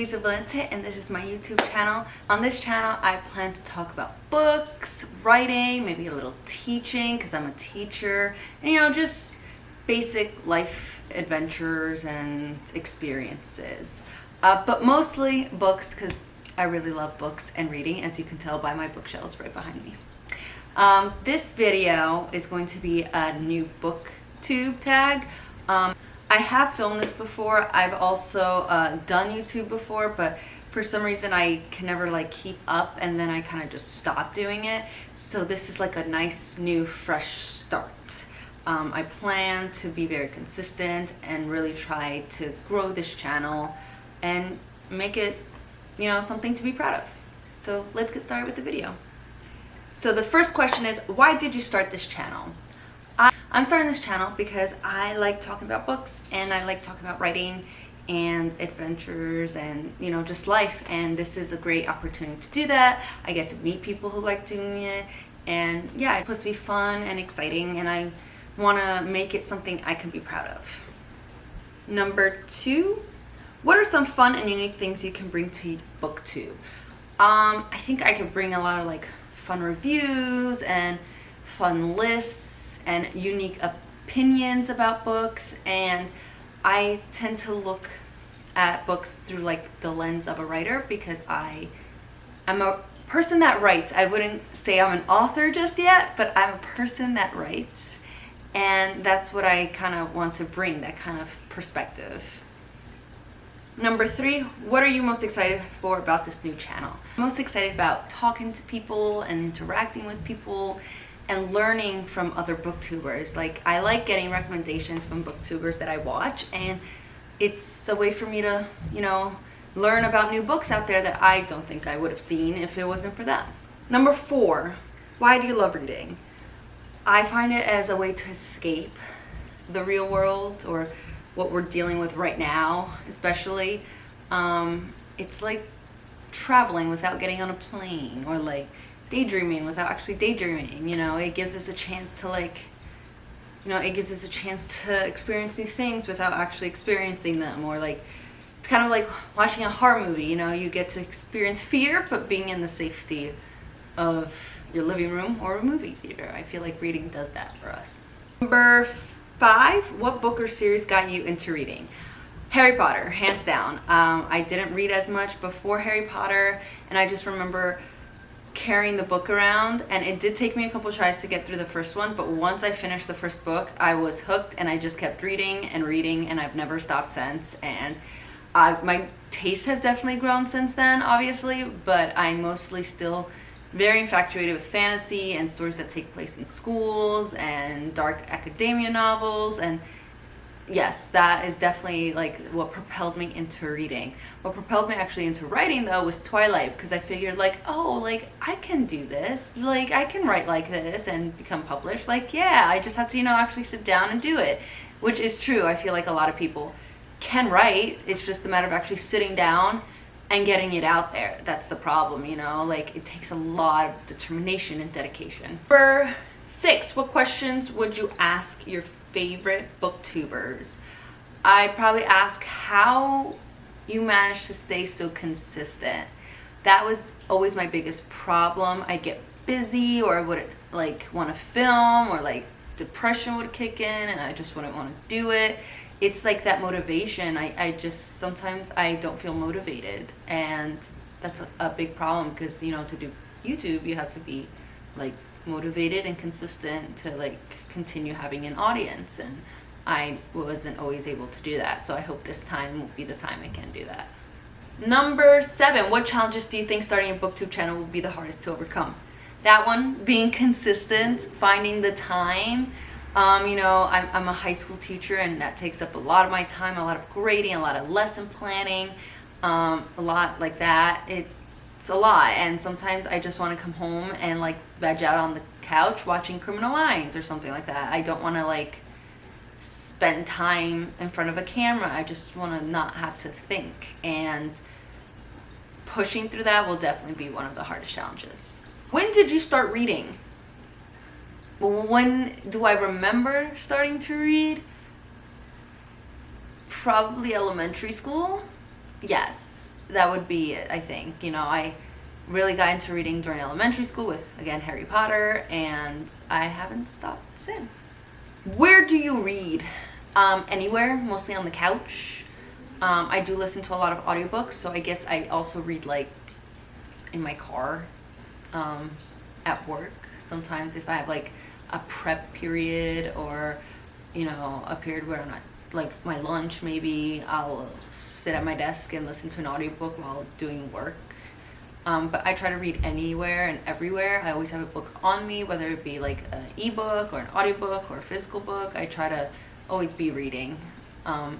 Luisa Valente, and this is my YouTube channel. On this channel, I plan to talk about books, writing, maybe a little teaching because I'm a teacher, and just basic life adventures and experiences. But mostly books because I really love books and reading, as you can tell by my bookshelves right behind me. This video is going to be a new BookTube tag. I have filmed this before. I've also done YouTube before, but for some reason I can never keep up, and then I kind of just stop doing it. So this is like a nice new fresh start. I plan to be very consistent and really try to grow this channel and make it, something to be proud of. So let's get started with the video. So the first question is, why did you start this channel? I'm starting this channel because I like talking about books, and I like talking about writing and adventures and just life, and this is a great opportunity to do that. I get to meet people who like doing it, and yeah, it's supposed to be fun and exciting, and I want to make it something I can be proud of. Number 2, what are some fun and unique things you can bring to BookTube? I think I could bring a lot of fun reviews and fun lists and unique opinions about books, and I tend to look at books through the lens of a writer because I'm a person that writes. I wouldn't say I'm an author just yet, but I'm a person that writes, and that's what I kind of want to bring, that kind of perspective. Number 3, what are you most excited for about this new channel? I'm most excited about talking to people and interacting with people and learning from other booktubers. I like getting recommendations from booktubers that I watch, and it's a way for me to, learn about new books out there that I don't think I would have seen if it wasn't for them. Number 4, why do you love reading? I find it as a way to escape the real world, or what we're dealing with right now, especially. It's like traveling without getting on a plane, or daydreaming without actually daydreaming. It gives us a chance to it gives us a chance to experience new things without actually experiencing them. Or it's kind of like watching a horror movie. You get to experience fear, but being in the safety of your living room or a movie theater. I feel like reading does that for us. Number 5, what book or series got you into reading? Harry Potter, hands down. I didn't read as much before Harry Potter, and I just remember carrying the book around, and it did take me a couple tries to get through the first one, but once I finished the first book, I was hooked, and I just kept reading, and I've never stopped since. And my tastes have definitely grown since then, obviously, but I'm mostly still very infatuated with fantasy and stories that take place in schools and dark academia novels. And yes, that is definitely what propelled me into reading. What propelled me actually into writing, though, was Twilight, because I figured I can do this, I can write like this and become published. Yeah, I just have to actually sit down and do it, which is true. I feel like a lot of people can write, it's just a matter of actually sitting down and getting it out there. That's the problem. It takes a lot of determination and dedication. Number 6, what questions would you ask your favorite booktubers? I probably ask how you manage to stay so consistent. That was always my biggest problem. I'd get busy, or I wouldn't want to film, or depression would kick in and I just wouldn't want to do it. It's that motivation. I just sometimes I don't feel motivated, and that's a big problem because to do YouTube you have to be motivated and consistent to continue having an audience, and I wasn't always able to do that. So I hope this time will be the time I can do that. Number 7, what challenges do you think starting a BookTube channel will be the hardest to overcome? That one, being consistent, finding the time. I'm a high school teacher, and that takes up a lot of my time, a lot of grading, a lot of lesson planning, a lot like that. It's a lot, and sometimes I just want to come home and veg out on the couch watching Criminal Minds or something like that. I don't want to spend time in front of a camera. I just want to not have to think, and pushing through that will definitely be one of the hardest challenges. When did you start reading? When do I remember starting to read? Probably elementary school. Yes, that would be it, I think. You know, I really got into reading during elementary school with, again, Harry Potter, and I haven't stopped since. Where do you read? Anywhere, mostly on the couch. I do listen to a lot of audiobooks, so I guess I also read like in my car, at work. Sometimes if I have like a prep period, or you know, a period where I'm not, like my lunch maybe, I'll sit at my desk and listen to an audiobook while doing work. But I try to read anywhere and everywhere. I always have a book on me, whether it be like an ebook or an audiobook or a physical book. I try to always be reading,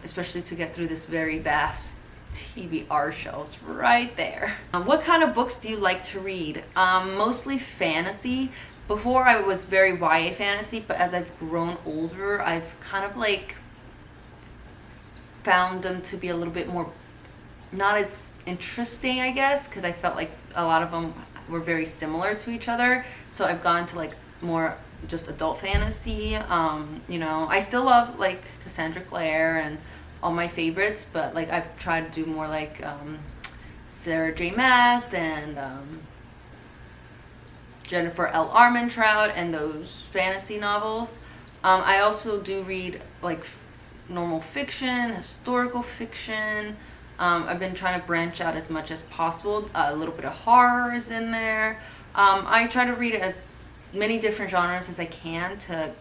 especially to get through this very vast TBR shelves right there. What kind of books do you like to read? Mostly fantasy. Before I was very YA fantasy, but as I've grown older, I've kind of like found them to be a little bit more, not as interesting, I guess, because I felt like a lot of them were very similar to each other. So I've gone to like more just adult fantasy. You know, I still love like Cassandra Clare and all my favorites, but like I've tried to do more like Sarah J. Maas and Jennifer L. Armentrout and those fantasy novels. I also do read like normal fiction, historical fiction. I've been trying to branch out as much as possible. A little bit of horror is in there. I try to read as many different genres as I can to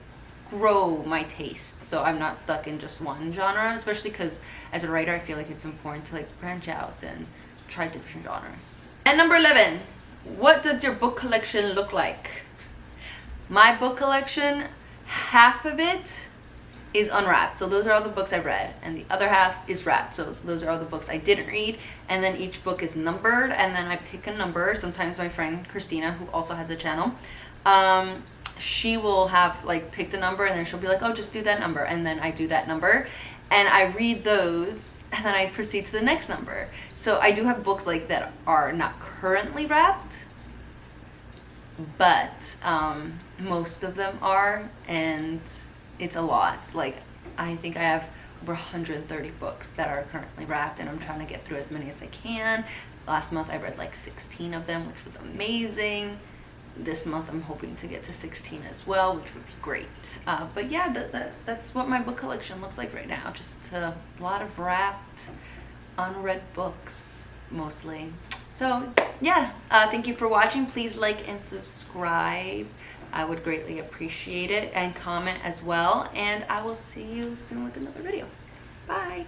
grow my taste, so I'm not stuck in just one genre, especially because as a writer I feel like it's important to like branch out and try different genres. And number 11, what does your book collection look like? My book collection, half of it is unwrapped, so those are all the books I've read, and the other half is wrapped, so those are all the books I didn't read. And then each book is numbered, and then I pick a number. Sometimes my friend Christina, who also has a channel, she will have like picked a number, and then she'll be like, oh, just do that number, and then I do that number and I read those, and then I proceed to the next number. So I do have books like that are not currently wrapped, but most of them are, and it's a lot. It's like, I think I have over 130 books that are currently wrapped, and I'm trying to get through as many as I can. Last month I read like 16 of them, which was amazing. This month I'm hoping to get to 16 as well, which would be great. But yeah, that's what my book collection looks like right now. Just a lot of wrapped, unread books, mostly. So yeah, thank you for watching. Please like and subscribe. I would greatly appreciate it, and comment as well. And I will see you soon with another video. Bye.